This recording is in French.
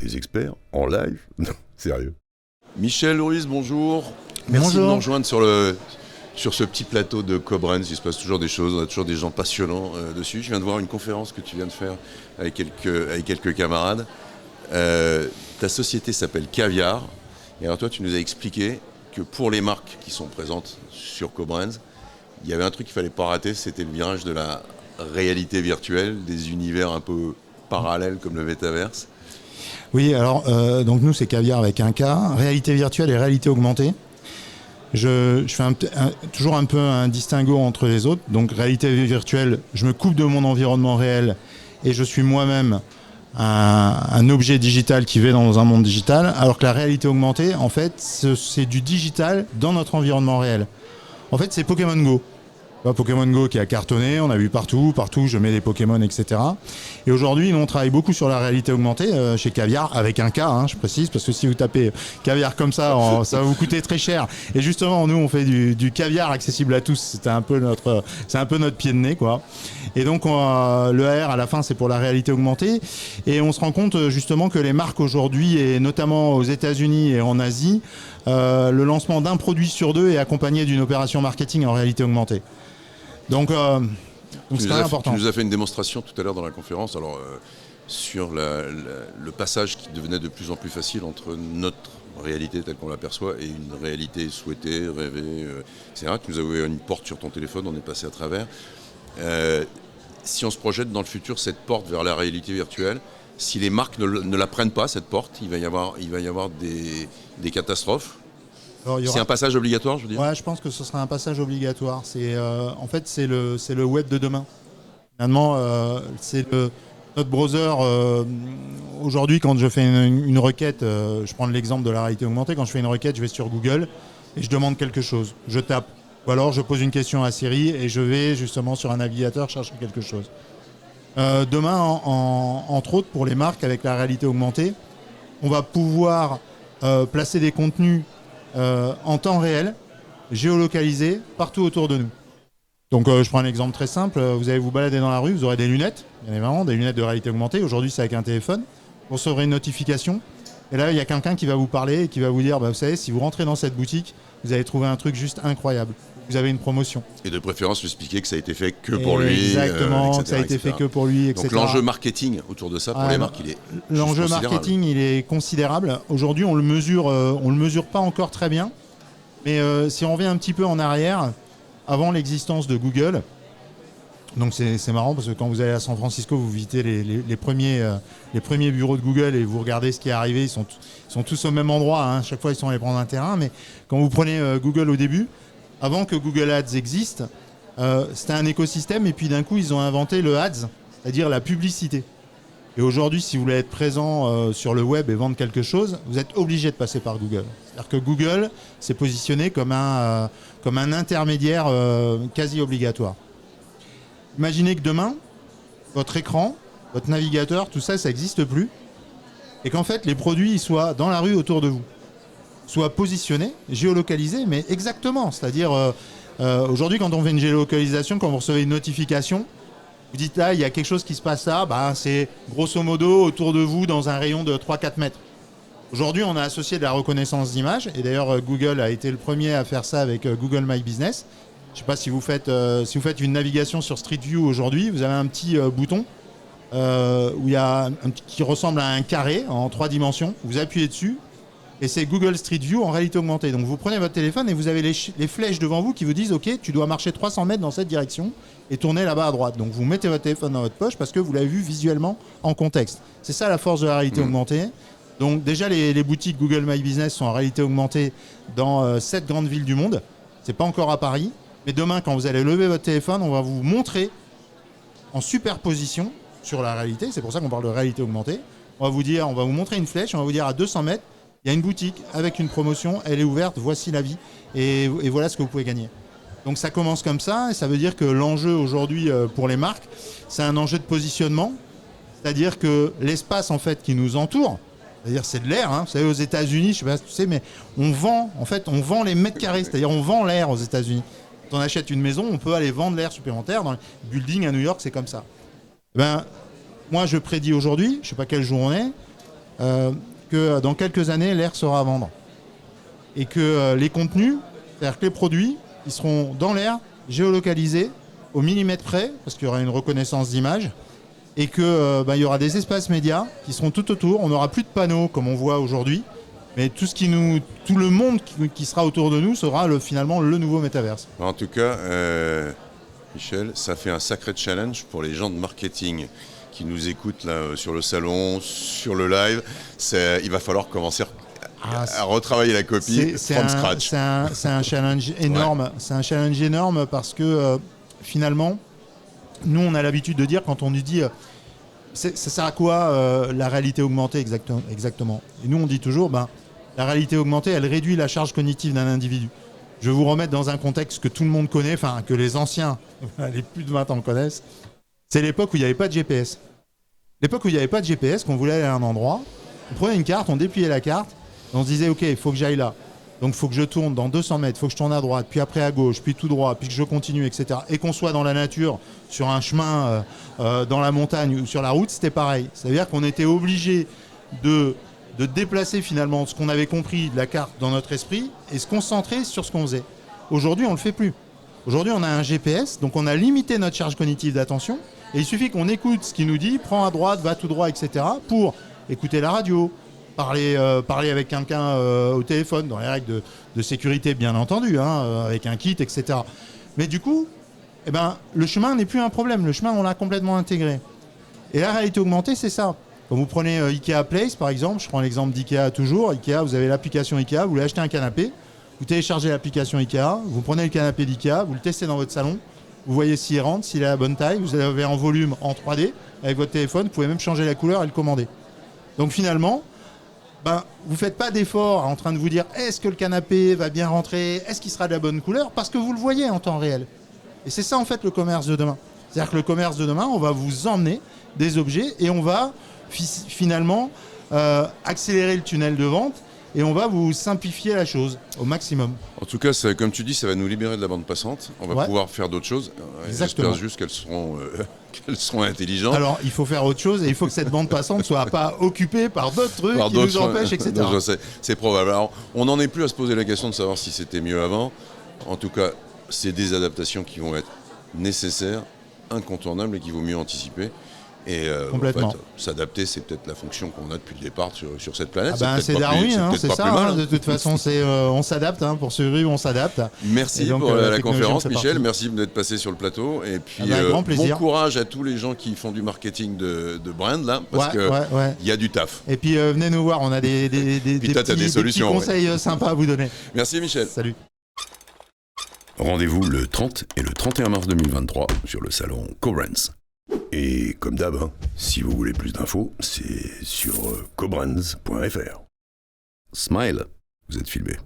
des experts en live. Non, sérieux. Michel Ruiz, bonjour. Merci Bonjour. de nous rejoindre sur ce petit plateau de Koblenz. Il se passe toujours des choses, on a toujours des gens passionnants dessus. Je viens de voir une conférence que tu viens de faire avec quelques camarades. Ta société s'appelle Caviar. Et alors toi, tu nous as expliqué que pour les marques qui sont présentes sur Koblenz, il y avait un truc qu'il ne fallait pas rater, c'était le virage de la réalité virtuelle, des univers un peu parallèles comme le Metaverse. Oui, alors donc nous c'est Caviar avec un K, réalité virtuelle et réalité augmentée. Je fais toujours un peu un distinguo entre les autres. Donc réalité virtuelle, je me coupe de mon environnement réel et je suis moi-même un objet digital qui vit dans un monde digital, alors que la réalité augmentée, en fait, c'est du digital dans notre environnement réel. En fait, c'est Pokémon Go. Pokémon Go qui a cartonné, on a vu partout, je mets des Pokémon, etc. Et aujourd'hui, nous, on travaille beaucoup sur la réalité augmentée chez Caviar, avec un K, je précise, parce que si vous tapez Caviar comme ça, ça va vous coûter très cher. Et justement, nous, on fait du caviar accessible à tous. C'est un peu notre pied de nez, quoi. Et donc, le R à la fin, c'est pour la réalité augmentée. Et on se rend compte justement que les marques aujourd'hui, et notamment aux États-Unis et en Asie, le lancement d'un produit sur deux est accompagné d'une opération marketing en réalité augmentée. Donc c'est très important. Tu nous as fait une démonstration tout à l'heure dans la conférence sur le passage qui devenait de plus en plus facile entre notre réalité telle qu'on l'aperçoit et une réalité souhaitée, rêvée, etc. Tu nous as ouvert une porte sur ton téléphone, on est passé à travers. Si on se projette dans le futur, cette porte vers la réalité virtuelle, si les marques ne la prennent pas, cette porte, il va y avoir des catastrophes. C'est un passage obligatoire, je veux dire. Ouais, je pense que ce sera un passage obligatoire. En fait, c'est le web de demain. Finalement, c'est notre browser. Aujourd'hui, quand je fais une requête, je prends l'exemple de la réalité augmentée. Quand je fais une requête, je vais sur Google et je demande quelque chose. Je tape. Ou alors, je pose une question à Siri et je vais justement sur un navigateur chercher quelque chose. Demain, entre autres, pour les marques, avec la réalité augmentée, on va pouvoir placer des contenus en temps réel, géolocalisé, partout autour de nous. Donc je prends un exemple très simple, vous allez vous balader dans la rue, vous aurez des lunettes, bien évidemment, des lunettes de réalité augmentée. Aujourd'hui c'est avec un téléphone, vous recevrez une notification, et là il y a quelqu'un qui va vous parler et qui va vous dire, vous savez, si vous rentrez dans cette boutique, vous allez trouver un truc juste incroyable. Vous avez une promotion. Et de préférence, lui expliquer que ça a été fait que pour lui. Exactement, etc., que ça a été fait que pour lui, etc. Donc l'enjeu marketing autour de ça, pour les marques, il est l'enjeu marketing, il est considérable. Aujourd'hui, on le mesure pas encore très bien. Mais si on revient un petit peu en arrière, avant l'existence de Google, donc c'est marrant parce que quand vous allez à San Francisco, vous visitez les premiers bureaux de Google et vous regardez ce qui est arrivé, ils sont tous au même endroit. Chaque fois, ils sont allés prendre un terrain. Mais quand vous prenez Google au début, avant que Google Ads existe, c'était un écosystème et puis d'un coup, ils ont inventé le Ads, c'est-à-dire la publicité. Et aujourd'hui, si vous voulez être présent sur le web et vendre quelque chose, vous êtes obligé de passer par Google. C'est-à-dire que Google s'est positionné comme un intermédiaire quasi obligatoire. Imaginez que demain, votre écran, votre navigateur, tout ça, ça n'existe plus. Et qu'en fait, les produits soient dans la rue autour de vous. Soient positionnés, géolocalisés, mais exactement. C'est-à-dire, aujourd'hui, quand on fait une géolocalisation, quand vous recevez une notification, vous dites là, il y a quelque chose qui se passe là, c'est grosso modo autour de vous dans un rayon de 3-4 mètres. Aujourd'hui, on a associé de la reconnaissance d'image, et d'ailleurs Google a été le premier à faire ça avec Google My Business. Je ne sais pas si vous faites une navigation sur Street View aujourd'hui, vous avez un petit bouton où il y a qui ressemble à un carré en 3 dimensions. Vous appuyez dessus et c'est Google Street View en réalité augmentée. Donc vous prenez votre téléphone et vous avez les flèches devant vous qui vous disent ok, tu dois marcher 300 mètres dans cette direction et tourner là-bas à droite. Donc vous mettez votre téléphone dans votre poche parce que vous l'avez vu visuellement en contexte. C'est ça la force de la réalité augmentée. Donc déjà les boutiques Google My Business sont en réalité augmentée dans 7 grandes villes du monde. C'est pas encore à Paris. Mais demain, quand vous allez lever votre téléphone, on va vous montrer en superposition sur la réalité. C'est pour ça qu'on parle de réalité augmentée. On va vous montrer une flèche, on va vous dire à 200 mètres, il y a une boutique avec une promotion, elle est ouverte, voici la vie. Et voilà ce que vous pouvez gagner. Donc ça commence comme ça, et ça veut dire que l'enjeu aujourd'hui pour les marques, c'est un enjeu de positionnement. C'est-à-dire que l'espace en fait qui nous entoure, c'est-à-dire c'est de l'air, vous savez aux États-Unis, je sais pas si tu sais, mais on vend les mètres carrés, c'est-à-dire on vend l'air aux États-Unis. Quand on achète une maison, on peut aller vendre l'air supplémentaire. Dans le building à New York, c'est comme ça. Moi, je prédis aujourd'hui, je ne sais pas quel jour on est, que dans quelques années, l'air sera à vendre. Et que les contenus, c'est-à-dire que les produits, ils seront dans l'air, géolocalisés, au millimètre près, parce qu'il y aura une reconnaissance d'image, et que il y aura des espaces médias qui seront tout autour. On n'aura plus de panneaux comme on voit aujourd'hui, mais tout le monde qui sera autour de nous sera finalement le nouveau métaverse. En tout cas, Michel, ça fait un sacré challenge pour les gens de marketing qui nous écoutent là sur le salon, sur le live. Il va falloir commencer à retravailler la copie from scratch. C'est un challenge énorme. Ouais. C'est un challenge énorme parce que finalement, nous on a l'habitude de dire quand on nous dit ça sert à quoi la réalité augmentée exactement. Et nous on dit toujours la réalité augmentée elle réduit la charge cognitive d'un individu. Je vais vous remettre dans un contexte que tout le monde connaît, enfin que les anciens, les plus de 20 ans connaissent. C'est l'époque où il n'y avait pas de GPS. L'époque où il n'y avait pas de GPS, qu'on voulait aller à un endroit, on prenait une carte, on dépliait la carte, et on se disait ok, il faut que j'aille là. Donc il faut que je tourne dans 200 mètres, il faut que je tourne à droite, puis après à gauche, puis tout droit, puis que je continue, etc. Et qu'on soit dans la nature, sur un chemin, dans la montagne ou sur la route, c'était pareil. C'est-à-dire qu'on était obligé de déplacer finalement ce qu'on avait compris de la carte dans notre esprit et se concentrer sur ce qu'on faisait. Aujourd'hui, on ne le fait plus. Aujourd'hui, on a un GPS, donc on a limité notre charge cognitive d'attention et il suffit qu'on écoute ce qu'il nous dit, prends à droite, va tout droit, etc. pour écouter la radio, parler avec quelqu'un au téléphone, dans les règles de sécurité bien entendu, avec un kit, etc. Mais du coup, le chemin n'est plus un problème, le chemin on l'a complètement intégré. Et la réalité augmentée, c'est ça. Quand vous prenez Ikea Place par exemple, je prends l'exemple d'Ikea toujours, Ikea, vous avez l'application Ikea, vous voulez acheter un canapé, vous téléchargez l'application Ikea, vous prenez le canapé d'Ikea, vous le testez dans votre salon, vous voyez s'il rentre, s'il est à la bonne taille, vous l'avez en volume en 3D, avec votre téléphone, vous pouvez même changer la couleur et le commander. Donc finalement, vous ne faites pas d'effort en train de vous dire est-ce que le canapé va bien rentrer, est-ce qu'il sera de la bonne couleur, parce que vous le voyez en temps réel. Et c'est ça en fait le commerce de demain. C'est-à-dire que le commerce de demain, on va vous emmener des objets et on va finalement accélérer le tunnel de vente et on va vous simplifier la chose au maximum. En tout cas, comme tu dis, ça va nous libérer de la bande passante. On va pouvoir faire d'autres choses. J'espère juste qu'elles seront intelligentes. Alors, il faut faire autre chose et il faut que cette bande passante ne soit pas occupée par d'autres trucs qui nous empêchent, etc. Non, c'est probable. Alors, on n'en est plus à se poser la question de savoir si c'était mieux avant. En tout cas, c'est des adaptations qui vont être nécessaires, incontournables et qu'il vaut mieux anticiper. Et complètement. En fait, s'adapter, c'est peut-être la fonction qu'on a depuis le départ sur cette planète. C'est Darwin, c'est ça. De toute façon, on s'adapte. Pour survivre, on s'adapte. Merci donc, pour la conférence, Michel. Merci d'être passé sur le plateau. Et puis, grand plaisir. Bon courage à tous les gens qui font du marketing de brand, là, parce qu'il y a du taf. Et puis, venez nous voir. On a des petits conseils sympas à vous donner. Merci, Michel. Salut. Rendez-vous le 30 et le 31 mars 2023 sur le salon Cobrands. Et comme d'hab, si vous voulez plus d'infos, c'est sur cobrands.fr. Smile, vous êtes filmé.